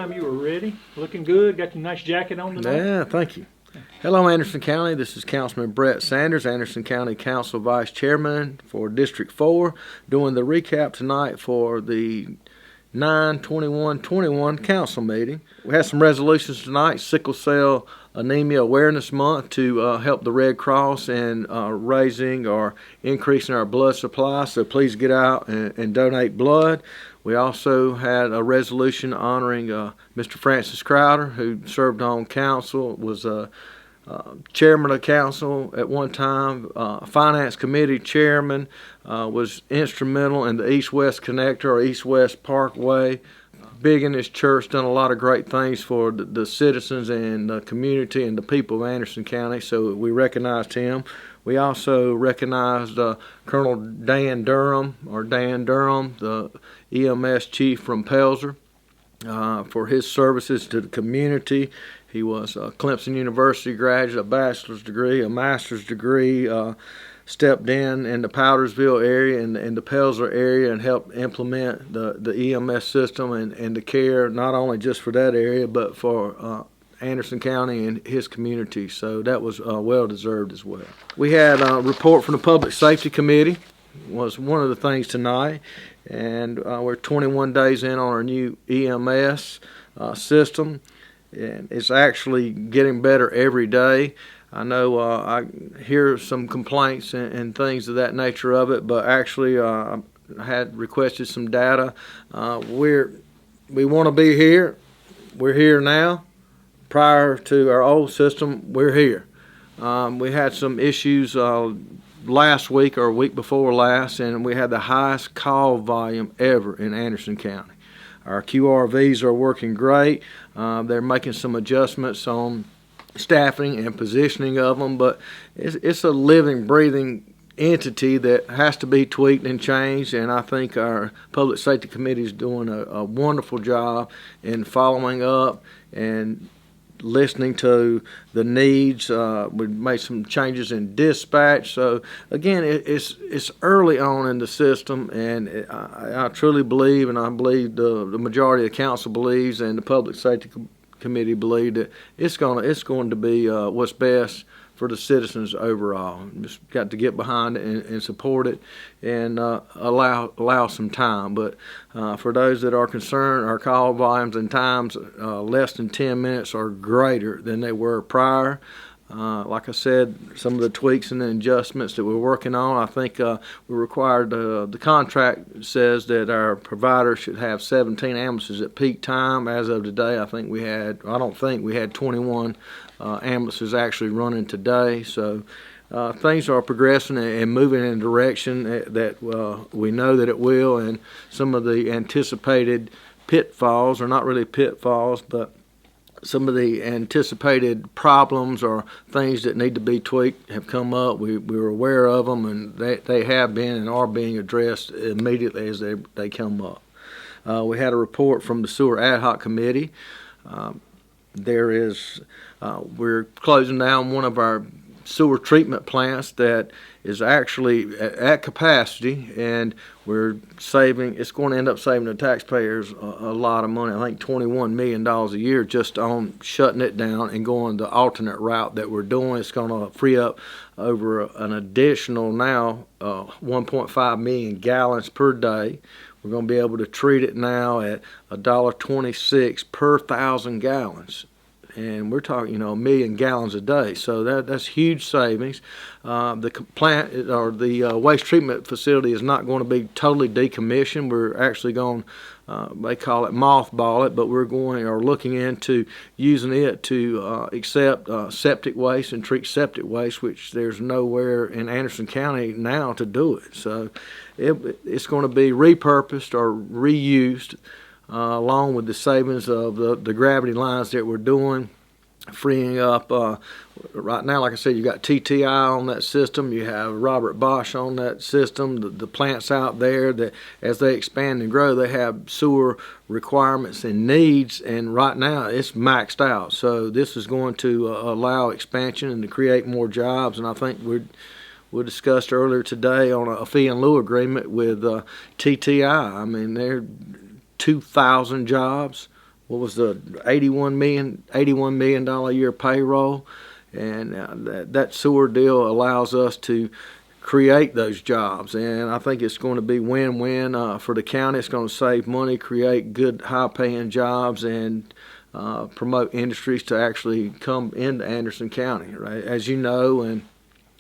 time you were ready. Looking good. Got your nice jacket on tonight. Yeah, thank you. Hello, Anderson County. This is Councilman Brett Sanders, Anderson County Council Vice Chairman for District 4, doing the recap tonight for the 9/21/21 council meeting. We have some resolutions tonight. Sickle Cell Anemia Awareness Month to help the Red Cross in raising or increasing our blood supply, so please get out and donate blood. We also had a resolution honoring Mr. Francis Crowder, who served on council, was chairman of council at one time, finance committee chairman, was instrumental in the East-West Connector or East-West Parkway. Big in his church, done a lot of great things for the citizens and the community and the people of Anderson County, so we recognized him. We also recognized Colonel Dan Durham, the EMS chief from Pelzer, for his services to the community. He was a Clemson University graduate, a bachelor's degree, a master's degree, stepped in the Powdersville area and the Pelzer area and helped implement the EMS system and the care, not only just for that area, but for Anderson County and his community. So that was well deserved as well. We had a report from the Public Safety Committee, was one of the things tonight, and we're 21 days in on our new EMS system, and it's actually getting better every day. I know I hear some complaints and things of that nature of it, but actually I had requested some data. We want to be here. We're here now. Prior to our old system, we're here. We had some issues last week or week before last, and we had the highest call volume ever in Anderson County. Our QRVs are working great. They're making some adjustments on staffing and positioning of them, but it's a living, breathing entity that has to be tweaked and changed, and I think our Public Safety Committee is doing a wonderful job in following up and listening to the needs. We made some changes in dispatch. So again, it's early on in the system, and I truly believe, and I believe the majority of the council believes, and the Public Safety Committee believe that it's going to be what's best for the citizens overall. Just got to get behind it and support it, and allow some time. But for those that are concerned, our call volumes and times less than 10 minutes are greater than they were prior. Like I said, some of the tweaks and the adjustments that we're working on, I think we're required, the contract says that our provider should have 17 ambulances at peak time. As of today, I don't think we had 21 ambulances actually running today. So things are progressing and moving in a direction that we know that it will, and some of the anticipated pitfalls, or not really pitfalls, but some of the anticipated problems or things that need to be tweaked have come up. We were aware of them, and they have been and are being addressed immediately as they come up. We had a report from the Sewer Ad Hoc Committee. We're closing down one of our sewer treatment plants that is actually at capacity, and it's going to end up saving the taxpayers a lot of money. I think $21 million a year just on shutting it down and going the alternate route that we're doing. It's going to free up over an additional now 1.5 million gallons per day. We're going to be able to treat it now at $1.26 per 1,000 gallons. And we're talking, a million gallons a day, so that's huge savings. The plant or the waste treatment facility is not going to be totally decommissioned. We're actually going, they call it mothball it, but we're looking into using it to accept septic waste and treat septic waste, which there's nowhere in Anderson County now to do it. So it's going to be repurposed or reused. Along with the savings of the gravity lines that we're doing, freeing up. Right now, like I said, you got TTI on that system. You have Robert Bosch on that system. The plants out there that, as they expand and grow, they have sewer requirements and needs. And right now, it's maxed out. So this is going to allow expansion and to create more jobs. And I think we discussed earlier today on a fee in lieu agreement with TTI. I mean, they're 2,000 jobs what was the $81 million a year payroll, and that sewer deal allows us to create those jobs, and I think it's going to be win-win for the county. It's going to save money, create good high-paying jobs, and promote industries to actually come into Anderson County, right? As you know, and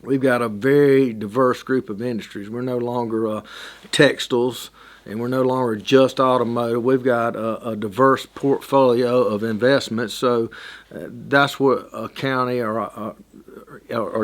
we've got a very diverse group of industries. We're no longer textiles, and we're no longer just automotive. We've got a diverse portfolio of investments. So that's what a county or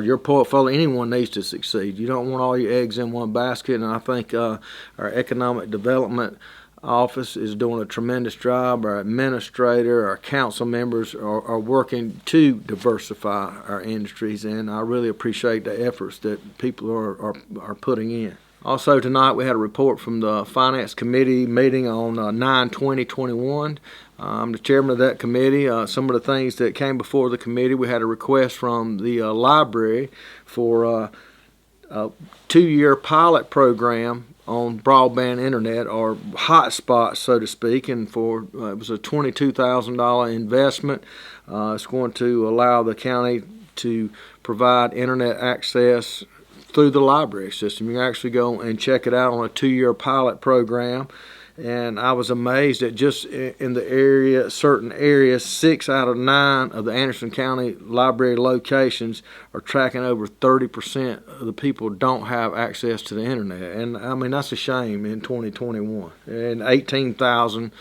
your portfolio, anyone needs to succeed. You don't want all your eggs in one basket, and I think our economic development office is doing a tremendous job. Our administrator, our council members are working to diversify our industries, and I really appreciate the efforts that people are putting in. Also tonight we had a report from the Finance Committee meeting on 9/20/21. I'm the chairman of that committee. Some of the things that came before the committee, we had a request from the library for a 2-year pilot program on broadband internet, or hotspots, so to speak, and for it was a $22,000 investment. It's going to allow the county to provide internet access through the library system. You can actually go and check it out on a 2-year pilot program. And I was amazed that just in the area, certain areas, 6 out of 9 of the Anderson County library locations are tracking over 30% of the people don't have access to the internet. And I mean, that's a shame in 2021. And 18,000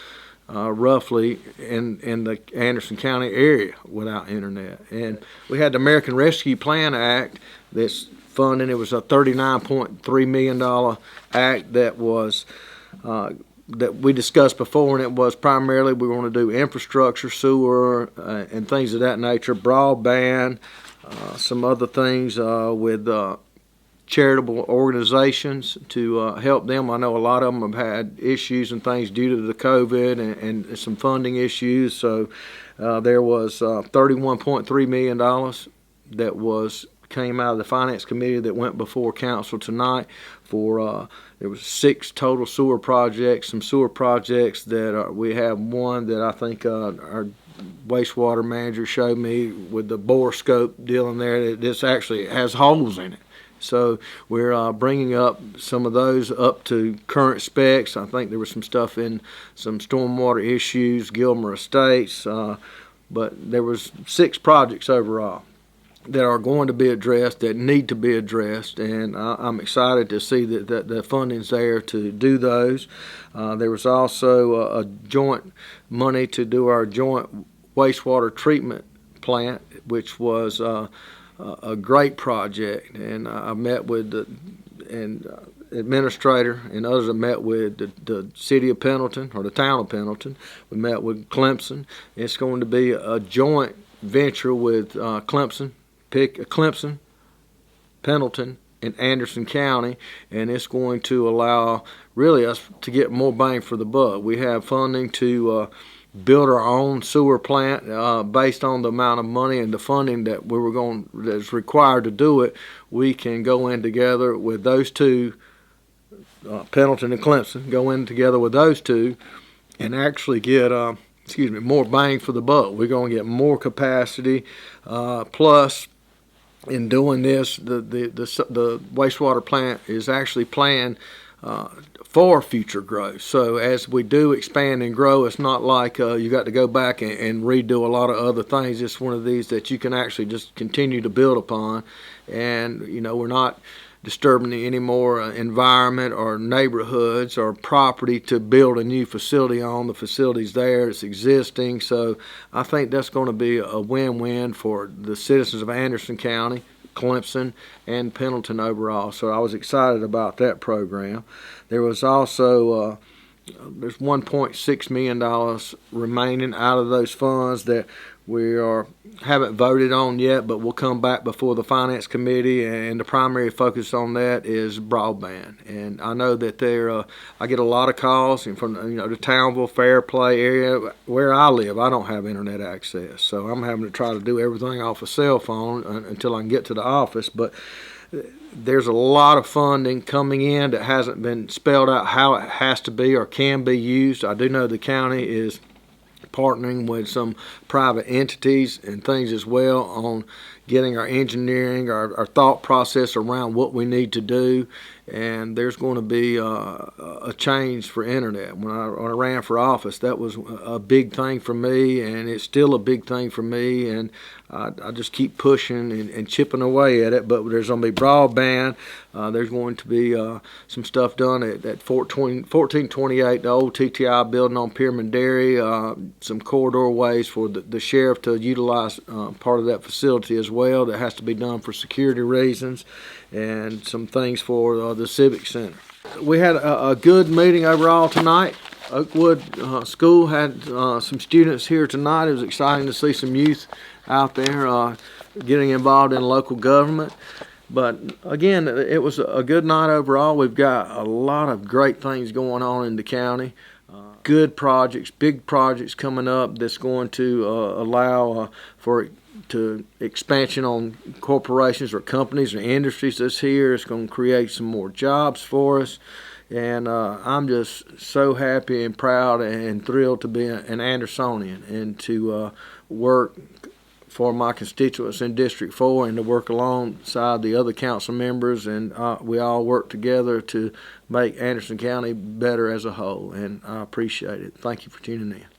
roughly in the Anderson County area without internet. And we had the American Rescue Plan Act that's funding. It was a $39.3 million act that was that we discussed before, and it was primarily we want to do infrastructure, sewer, and things of that nature, broadband, some other things with charitable organizations to help them. I know a lot of them have had issues and things due to the COVID and some funding issues, so there was $31.3 million that came out of the Finance Committee that went before Council tonight for there was 6 total sewer projects, some sewer projects that we have one that I think our wastewater manager showed me with the bore scope deal in there that this actually has holes in it. So we're bringing up some of those up to current specs. I think there was some stuff in some stormwater issues, Gilmer Estates, but there was 6 projects overall that are going to be addressed, that need to be addressed, and I'm excited to see that the funding's there to do those. There was also a joint money to do our joint wastewater treatment plant, which was a great project, and I met with the administrator and others. I met with the city of Pendleton, or the town of Pendleton. We met with Clemson. It's going to be a joint venture with Clemson, Pendleton, and Anderson County, and it's going to allow really us to get more bang for the buck. We have funding to build our own sewer plant based on the amount of money and the funding that that's required to do it. We can go in together with those two, Pendleton and Clemson, go in together with those two, and actually get more bang for the buck. We're going to get more capacity, plus. In doing this, the wastewater plant is actually planned for future growth. So as we do expand and grow, it's not like you got to go back and redo a lot of other things. It's one of these that you can actually just continue to build upon, and we're not disturbing any more environment or neighborhoods or property to build a new facility on. The facility's there, it's existing, so I think that's going to be a win-win for the citizens of Anderson County, Clemson, and Pendleton overall. So I was excited about that program. There was also there's $1.6 million remaining out of those funds that we haven't voted on yet, but we'll come back before the Finance Committee, and the primary focus on that is broadband. And I know that I get a lot of calls from the Townville, Fairplay area where I live. I don't have internet access, so I'm having to try to do everything off a cell phone until I can get to the office. But there's a lot of funding coming in that hasn't been spelled out how it has to be or can be used. I do know the county is partnering with some private entities and things as well on getting our engineering, our thought process around what we need to do. And there's going to be a change for internet. When I ran for office, that was a big thing for me, and it's still a big thing for me. And I just keep pushing and chipping away at it. But there's going to be broadband. There's going to be some stuff done at 1428, the old TTI building on Pyramid Dairy, some corridor ways for the sheriff to utilize part of that facility as well. That has to be done for security reasons, and some things for the Civic Center. We had a good meeting overall tonight. Oakwood School had some students here tonight. It was exciting to see some youth out there getting involved in local government. But again, it was a good night overall. We've got a lot of great things going on in the county. Good projects, big projects coming up that's going to allow for expansion on corporations or companies or industries that's here. It's going to create some more jobs for us. And I'm just so happy and proud and thrilled to be an Andersonian and to work for my constituents in District 4 and to work alongside the other council members, and we all work together to make Anderson County better as a whole, and I appreciate it. Thank you for tuning in.